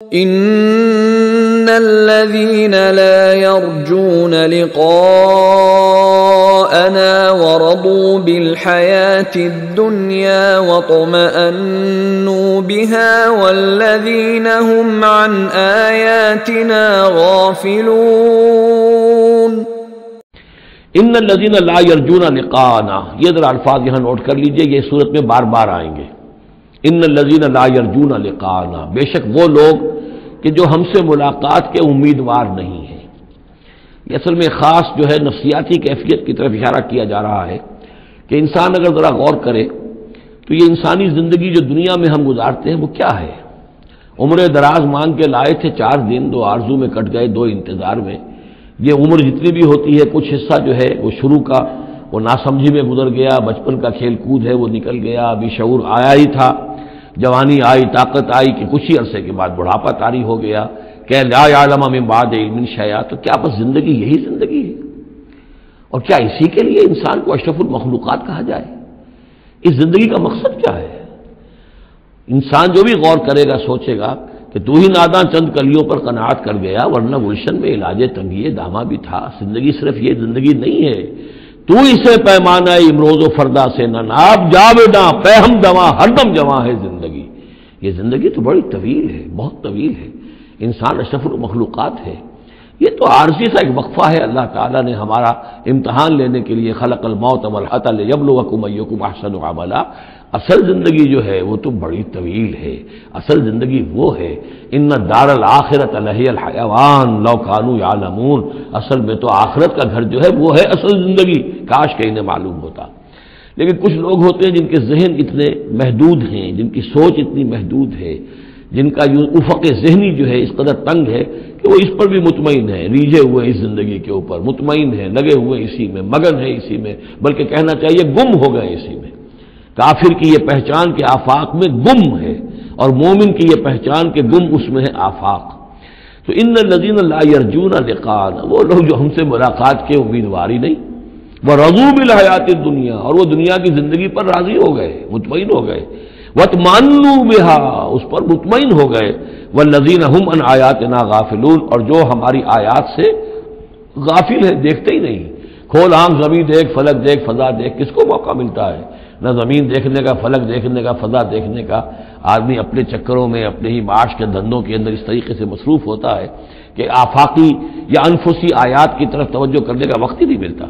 ان الذين لا يرجون لقاءنا ورضوا بالحياة الدنيا واطمأنوا بها والذين هم عن آياتنا غافلون۔ ان الذين لا يرجون لقاءنا، یہ ذرا الفاظ یہاں نوٹ کر لیجئے، یہ صورت میں بار بار آئیں گے۔ ان الذين لا يرجون لقاءنا، بے شک وہ لوگ کہ جو ہم سے ملاقات کے امیدوار نہیں ہیں۔ یہ اصل میں خاص جو ہے نفسیاتی کیفیت کی طرف اشارہ کیا جا رہا ہے کہ انسان اگر ذرا غور کرے تو یہ انسانی زندگی جو دنیا میں ہم گزارتے ہیں وہ کیا ہے؟ عمر دراز مانگ کے لائے تھے 4 دن، 2 آرزو میں کٹ گئے، 2 انتظار میں۔ یہ عمر جتنی بھی ہوتی ہے کچھ حصہ جو ہے وہ شروع کا وہ ناسمجھی میں گزر گیا، بچپن کا کھیل کود ہے وہ نکل گیا، ابھی شعور آیا ہی تھا، جوانی آئی، طاقت آئی کہ کچھ ہی عرصے کے بعد بڑھاپا طاری ہو گیا کہ لا یعلم من بعد علم شیئا۔ تو کیا بس زندگی یہی زندگی ہے؟ اور کیا اسی کے لیے انسان کو اشرف المخلوقات کہا جائے؟ اس زندگی کا مقصد کیا ہے؟ انسان جو بھی غور کرے گا سوچے گا کہ تو ہی ناداں چند کلیوں پر قناعت کر گیا، ورنہ گلشن میں علاج تنگی دامہ بھی تھا۔ زندگی صرف یہ زندگی نہیں ہے، تو اسے پیمانہ امروز و فردا سے نہ ناب جاویداں پہم دواں ہر دم جواں ہے زندگی۔ یہ زندگی تو بڑی طویل ہے، بہت طویل ہے۔ انسان اشرف المخلوقات ہے۔ یہ تو عارضی سا ایک وقفہ ہے، اللہ تعالیٰ نے ہمارا امتحان لینے کے لیے خلق الموت والحیاۃ لیبلوکم ایکم احسن عملا۔ اصل زندگی جو ہے وہ تو بڑی طویل ہے۔ اصل زندگی وہ ہے ان دار الآخرۃ لہی الحیوان لو کانوا یعلمون۔ اصل میں تو آخرت کا گھر جو ہے وہ ہے اصل زندگی، کاش کہ انہیں معلوم ہوتا۔ لیکن کچھ لوگ ہوتے ہیں جن کے ذہن اتنے محدود ہیں، جن کی سوچ اتنی محدود ہے، جن کا افق ذہنی جو ہے اس قدر تنگ ہے کہ وہ اس پر بھی مطمئن ہے، ریجھے ہوئے اس زندگی کے اوپر مطمئن ہے، لگے ہوئے اسی میں، مگن ہے اسی میں، بلکہ کہنا چاہیے گم ہو گئے اسی میں۔ کافر کی یہ پہچان کے آفاق میں گم ہے، اور مومن کی یہ پہچان کے گم اس میں ہے آفاق۔ تو ان الذین لا یرجون لقاءنا، وہ لوگ جو ہم سے ملاقات کے امیدوار ہی نہیں، وَرَضُوا بِالْحَيَاةِ الدُّنْيَا، اور وہ دنیا کی زندگی پر راضی ہو گئے، مطمئن ہو گئے، وَاطْمَأَنُّوا بِهَا، اس پر مطمئن ہو گئے، وَالَّذِينَ هُمْ عَنْ آيَاتِنَا غَافِلُونَ، اور جو ہماری آیات سے غافل ہے، دیکھتے ہی نہیں۔ کھول آنکھ، زمین دیکھ، فلک دیکھ، فضا دیکھ، کس کو موقع ملتا ہے؟ نہ زمین دیکھنے کا، فلک دیکھنے کا، فضا دیکھنے کا۔ آدمی اپنے چکروں میں، اپنے ہی معاش کے دھندوں کے اندر اس طریقے سے مصروف ہوتا ہے کہ آفاقی یا انفسی آیات کی طرف توجہ کرنے کا وقت ہی نہیں ملتا۔